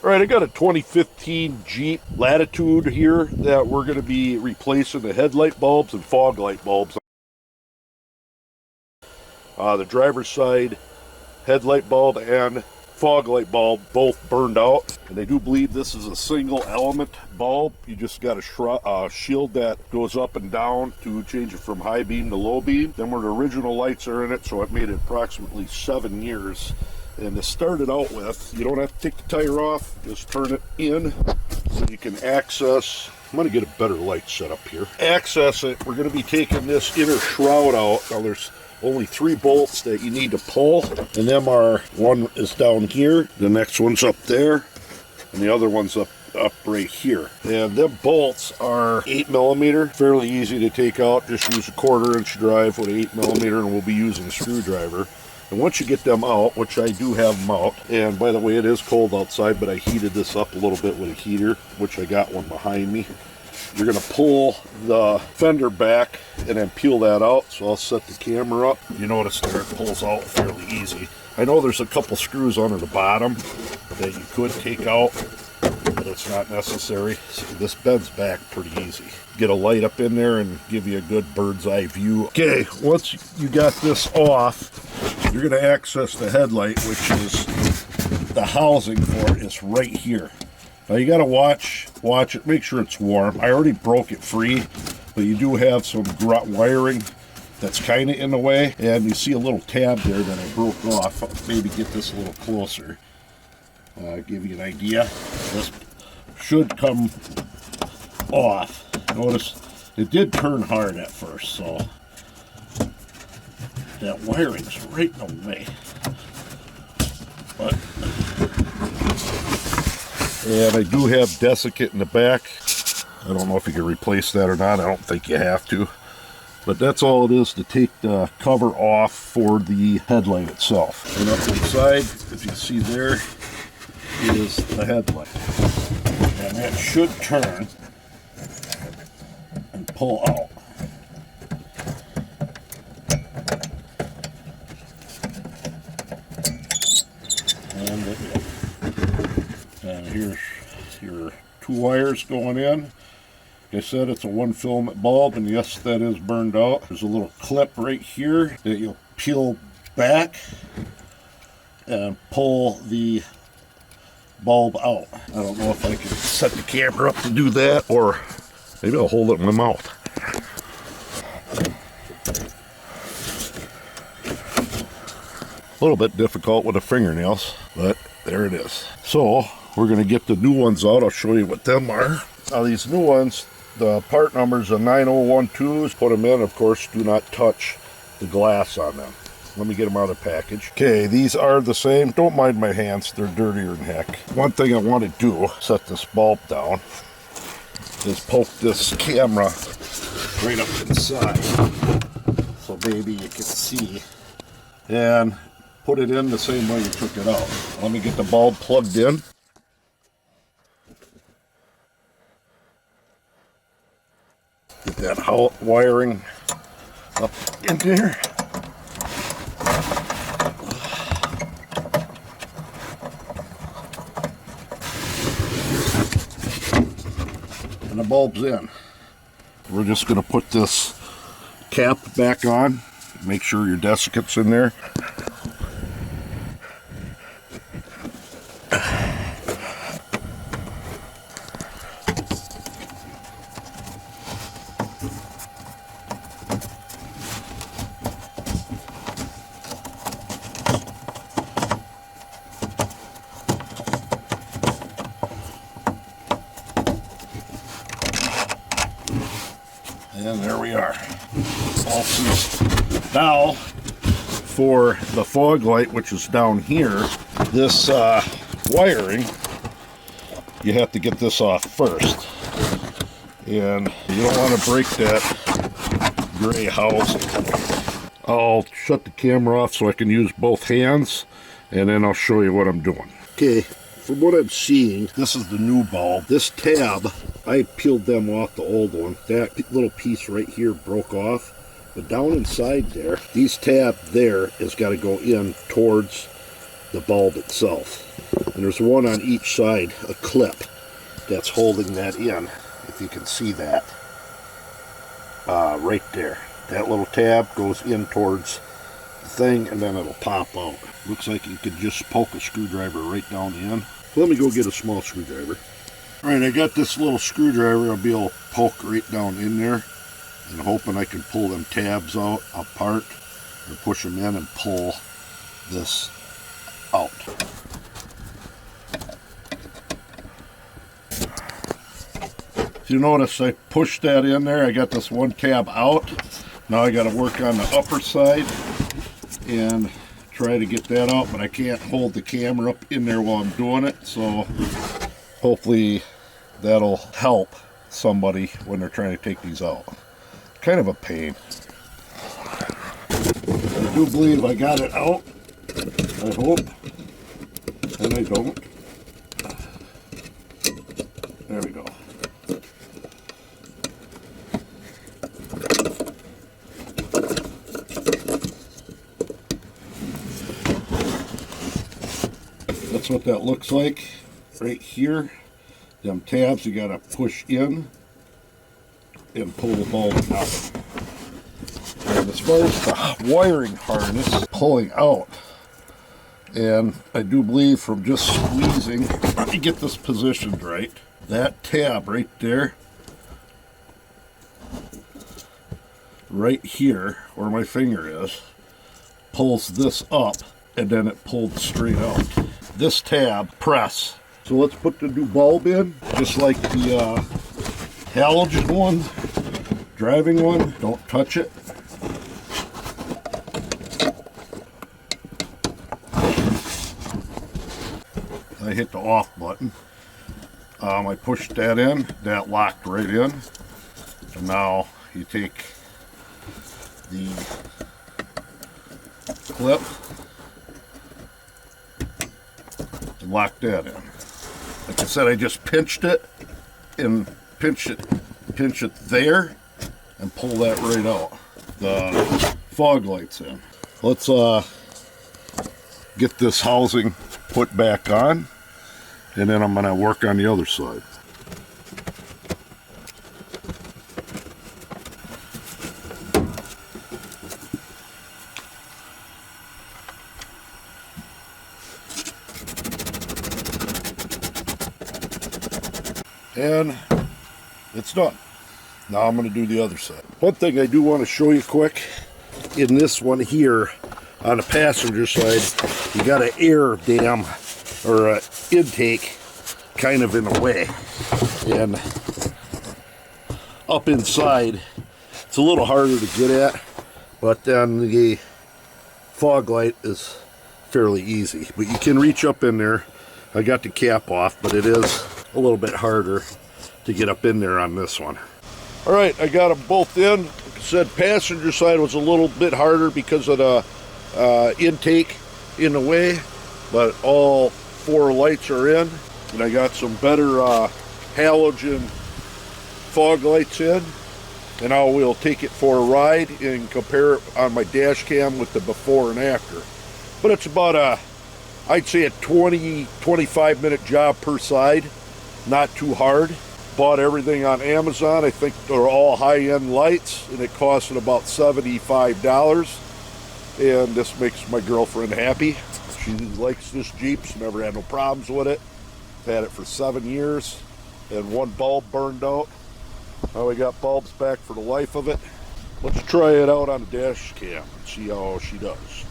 All right, I got a 2015 Jeep Latitude here that we're going to be replacing the headlight bulbs and fog light bulbs. The driver's side headlight bulb and fog light bulb both burned out, and I do believe this is a single element bulb. You just got a shield that goes up and down to change it from high beam to low beam. Then where the original lights are in it, so it made it approximately 7 years. And to start it out with, you don't have to take the tire off, just turn it in so you can access. I'm going to get a better light set up here. Access it. We're going to be taking this inner shroud out. Now there's only 3 bolts that you need to pull, and them are, one is down here, the next one's up there, and the other one's up right here. And them bolts are 8mm, fairly easy to take out. Just use a 1/4-inch drive with an 8mm, and we'll be using a screwdriver. And once you get them out, which I do have them out, and by the way, it is cold outside, but I heated this up a little bit with a heater, which I got one behind me. You're going to pull the fender back and then peel that out. So I'll set the camera up. You notice there it pulls out fairly easy. I know there's a couple screws under the bottom that you could take out, but it's not necessary. So this bends back pretty easy. Get a light up in there and give you a good bird's eye view. Okay, once you got this off, you're going to access the headlight, which is the housing for it is right here. Now you got to watch it, make sure it's warm. I already broke it free, but you do have some wiring that's kind of in the way, and you see a little tab there that I broke off. I'll maybe get this a little closer. Give you an idea. This should come off. Notice it did turn hard at first, so that wiring's right in the way. But, and I do have desiccant in the back. I don't know if you can replace that or not. I don't think you have to. But that's all it is to take the cover off for the headlight itself. And up inside, if you see there, is the headlight. And that should turn and pull out. And it will. And here's your 2 wires going in. Like I said, it's a 1 filament bulb, and yes, that is burned out. There's a little clip right here that you'll peel back and pull the bulb out. I don't know if I can set the camera up to do that, or maybe I'll hold it in my mouth. A little bit difficult with the fingernails, but there it is. So we're going to get the new ones out. I'll show you what them are. Now these new ones, the part numbers are 9012s. Put them in, of course, do not touch the glass on them. Let me get them out of the package. Okay, these are the same. Don't mind my hands, they're dirtier than heck. One thing I want to do, set this bulb down, is poke this camera right up inside so maybe you can see, and put it in the same way you took it out. Let me get the bulb plugged in. Get that wiring up in there. And the bulb's in. We're just going to put this cap back on. Make sure your desiccant's in there. And there we are. All sealed. Now, for the fog light, which is down here, this wiring, you have to get this off first. And you don't want to break that gray housing. I'll shut the camera off so I can use both hands, and then I'll show you what I'm doing. Okay, from what I'm seeing, this is the new bulb. This tab, I peeled them off the old one. That little piece right here broke off. But down inside there, these tab there has got to go in towards the bulb itself. And there's one on each side, a clip, that's holding that in, if you can see that. Right there. That little tab goes in towards the thing, and then it'll pop out. Looks like you could just poke a screwdriver right down the end. So let me go get a small screwdriver. Alright, I got this little screwdriver. I'll be able to poke right down in there, and hoping I can pull them tabs out apart, or push them in and pull this out. You notice I pushed that in there. I got this one tab out. Now I got to work on the upper side and try to get that out, but I can't hold the camera up in there while I'm doing it, so hopefully that'll help somebody when they're trying to take these out. Kind of a pain. I do believe I got it out, I hope, and I don't. There we go. That's what that looks like right here. Them tabs you gotta push in and pull the bulb out. And as far as the wiring harness pulling out, and I do believe from just squeezing, let me get this positioned right, that tab right there, right here where my finger is, pulls this up, and then it pulled straight out. This tab, press. So let's put the new bulb in, just like the halogen one, driving one. Don't touch it. I hit the off button. I pushed that in, that locked right in. So now you take the clip and lock that in. Like I said, I just pinched it and pinch it there and pull that right out. The fog lights in. Let's get this housing put back on, and then I'm going to work on the other side. And it's done. Now I'm going to do the other side. One thing I do want to show you quick, in this one here on the passenger side, you got an air dam or an intake kind of in the way, and up inside it's a little harder to get at, but then the fog light is fairly easy, but you can reach up in there. I got the cap off, but it is a little bit harder to get up in there on this one. All right, I got them both in. Like I said, passenger side was a little bit harder because of the intake in the way, but all four lights are in, and I got some better halogen fog lights in, and now we'll take it for a ride and compare it on my dash cam with the before and after. But it's about a, I'd say a 20-25 minute job per side, not too hard. Bought everything on Amazon. I think they're all high-end lights, and it costed about $75. And this makes my girlfriend happy. She likes this Jeep. She never had no problems with it. I've had it for 7 years, and one bulb burned out. Now we got bulbs back for the life of it. Let's try it out on the dash cam and see how she does.